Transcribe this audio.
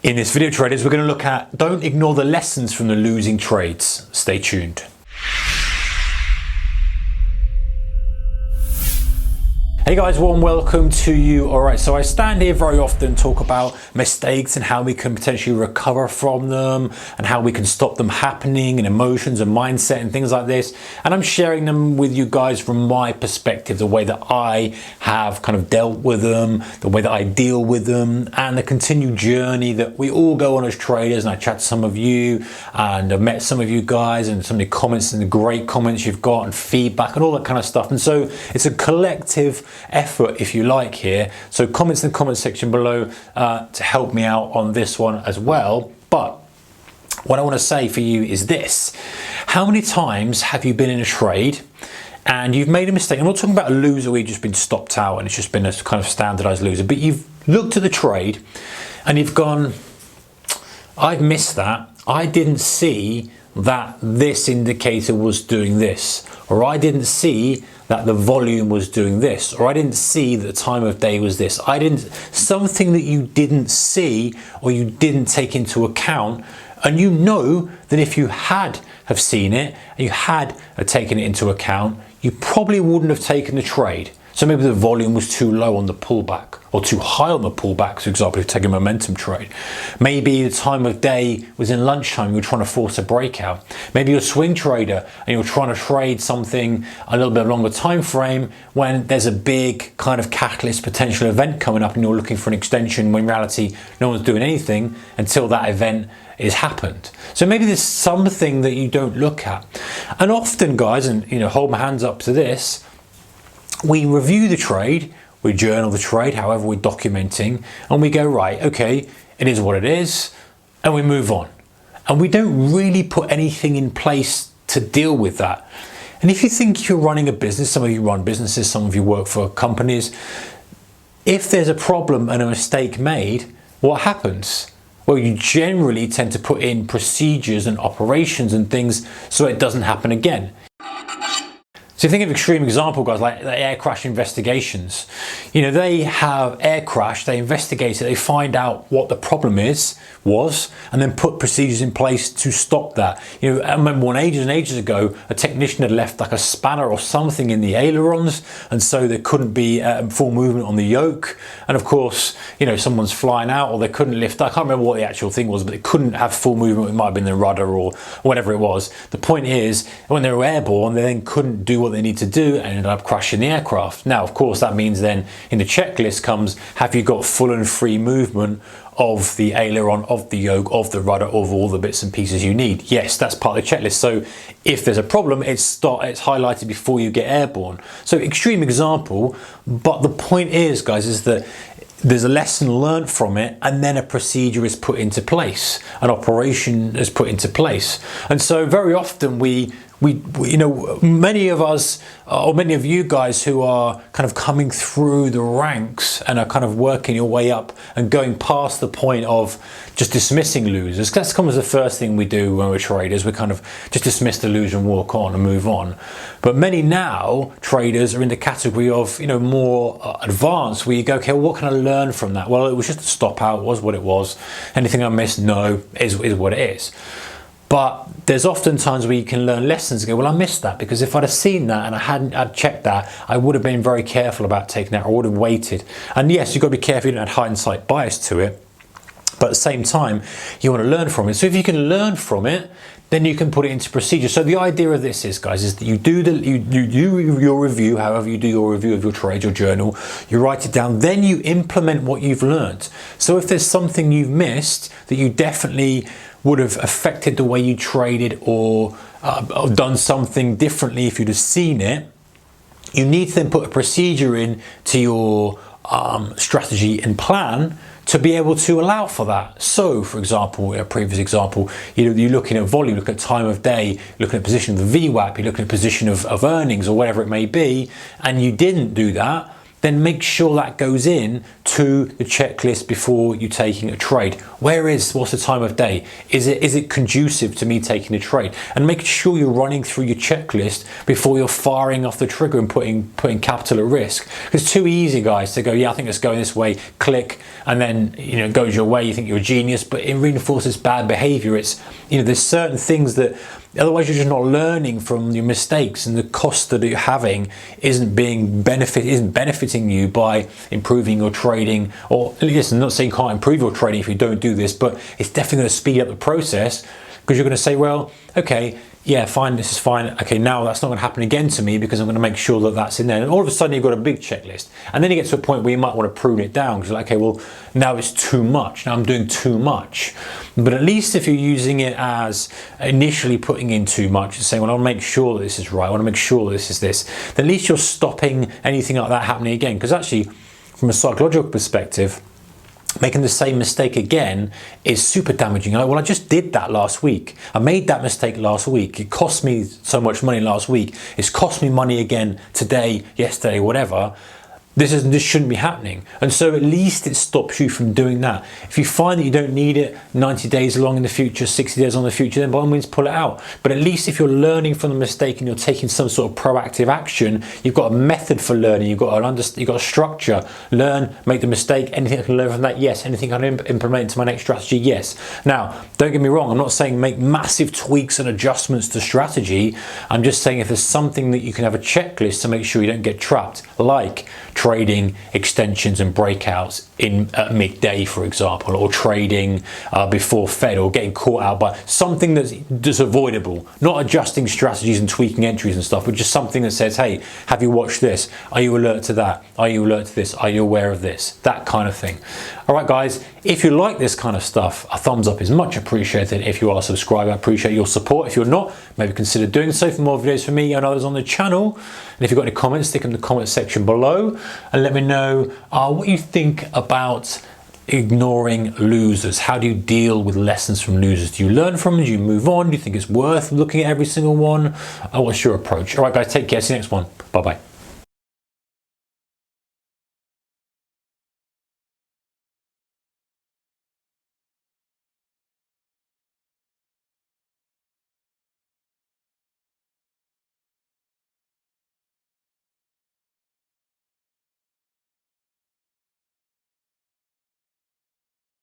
In this video, traders, we're going to look at don't ignore the lessons from the losing trades. Stay tuned. Hey guys, warm welcome to you. Alright, so I stand here very often, talk about mistakes and how we can potentially recover from them and how we can stop them happening, and emotions and mindset and things like this. And I'm sharing them with you guys from my perspective, the way that I have kind of dealt with them, the way that I deal with them, and the continued journey that we all go on as traders. And I chat to some of you, and I've met some of you guys, and some of the comments and the great comments you've got and feedback and all that kind of stuff. And so it's a collective effort, if you like, here. So comments in the comment section below to help me out on this one as well. But what I want to say for you is this: how many times have you been in a trade and you've made a mistake? I'm not talking about a loser where you've just been stopped out and it's just been a kind of standardized loser, but you've looked at the trade and you've gone, I've missed that. I didn't see that this indicator was doing this, or I didn't see that the volume was doing this, or I didn't see that the time of day was this. Something that you didn't see or you didn't take into account. And you know that if you had have seen it and you had taken it into account, you probably wouldn't have taken the trade. So maybe the volume was too low on the pullback or too high on the pullback, for example, if you take a momentum trade. Maybe the time of day was in lunchtime, you were trying to force a breakout. Maybe you're a swing trader and you're trying to trade something a little bit longer time frame when there's a big kind of catalyst potential event coming up and you're looking for an extension, when in reality no one's doing anything until that event is happened. So maybe there's something that you don't look at. And often, guys, and hold my hands up to this, we review the trade, we journal the trade, however we're documenting, and we go, right, okay, it is what it is, and we move on. And we don't really put anything in place to deal with that. And if you think you're running a business, some of you run businesses, some of you work for companies, if there's a problem and a mistake made, what happens? Well, you generally tend to put in procedures and operations and things so it doesn't happen again. So think of extreme example, guys, like the air crash investigations. They have air crash, they investigate it, they find out what the problem was, and then put procedures in place to stop that. I remember when ages and ages ago, a technician had left like a spanner or something in the ailerons, and so there couldn't be full movement on the yoke. And of course, someone's flying out, or they couldn't lift. I can't remember what the actual thing was, but they couldn't have full movement. It might have been the rudder or whatever it was. The point is, when they were airborne, they then couldn't do what they need to do and ended up crashing the aircraft. Now, of course, that means then in the checklist comes, have you got full and free movement of the aileron, of the yoke, of the rudder, of all the bits and pieces you need? Yes, that's part of the checklist. So if there's a problem, it's highlighted before you get airborne. So extreme example, but the point is, guys, is that there's a lesson learned from it, and then a procedure is put into place, an operation is put into place. And so very often we many of us, or many of you guys who are kind of coming through the ranks and are kind of working your way up and going past the point of just dismissing losers. That's kind of the first thing we do when we're traders. We kind of just dismiss the loser and walk on and move on. But many now traders are in the category of more advanced, where you go, okay, well, what can I learn from that? Well, it was just a stop out, it was what it was. Anything I missed? No, is what it is. But there's often times where you can learn lessons and go, well, I missed that, because if I'd have seen that and I'd checked that, I would have been very careful about taking that, or I would have waited. And yes, you've got to be careful you don't have hindsight bias to it, but at the same time, you want to learn from it. So if you can learn from it, then you can put it into procedure. So the idea of this is, guys, is that you do your review, however you do your review of your trade, your journal, you write it down, then you implement what you've learned. So if there's something you've missed that you definitely would have affected the way you traded, or done something differently if you'd have seen it, you need to then put a procedure in to your strategy and plan to be able to allow for that. So, for example, a previous example, you're looking at volume, looking at time of day, looking at position of the VWAP, you're looking at position of earnings or whatever it may be, and you didn't do that, then make sure that goes in to the checklist before you taking a trade. What's the time of day? Is it conducive to me taking a trade? And make sure you're running through your checklist before you're firing off the trigger and putting capital at risk. It's too easy, guys, to go, yeah, I think it's going this way, click, and then it goes your way. You think you're a genius, but it reinforces bad behavior. It's there's certain things that otherwise you're just not learning from your mistakes, and the cost that you're having isn't benefiting you by improving your trading. Or listen, I'm not saying you can't improve your trading if you don't do this, but it's definitely going to speed up the process, because you're going to say, well, okay, yeah, fine, this is fine. Okay, now that's not going to happen again to me because I'm going to make sure that that's in there. And all of a sudden you've got a big checklist. And then you get to a point where you might want to prune it down because you're like, okay, well, now it's too much. Now I'm doing too much. But at least if you're using it as initially putting in too much and saying, well, I want to make sure that this is right, I want to make sure that this is this, then at least you're stopping anything like that happening again. Because actually, from a psychological perspective, making the same mistake again is super damaging. You're like, well, I just did that last week. I made that mistake last week. It cost me so much money last week. It's cost me money again today, yesterday, whatever. This shouldn't be happening. And so at least it stops you from doing that. If you find that you don't need it 90 days along in the future, 60 days on the future, then by all means pull it out. But at least if you're learning from the mistake and you're taking some sort of proactive action, you've got a method for learning, you've got a structure. Learn, make the mistake, anything I can learn from that, yes. Anything I can implement into my next strategy, yes. Now, don't get me wrong, I'm not saying make massive tweaks and adjustments to strategy. I'm just saying if there's something that you can have a checklist to make sure you don't get trapped, like trading extensions and breakouts at midday, for example, or trading before Fed, or getting caught out by something that's just avoidable. Not adjusting strategies and tweaking entries and stuff, but just something that says, hey, have you watched this? Are you alert to that? Are you alert to this? Are you aware of this? That kind of thing. All right, guys, if you like this kind of stuff, a thumbs up is much appreciated. If you are a subscriber, I appreciate your support. If you're not, maybe consider doing so for more videos from me and others on the channel. And if you've got any comments, stick them in the comment section below and let me know what you think about ignoring losers. How do you deal with lessons from losers? Do you learn from them? Do you move on? Do you think it's worth looking at every single one? What's your approach? All right, guys, take care. See you next one. Bye-bye.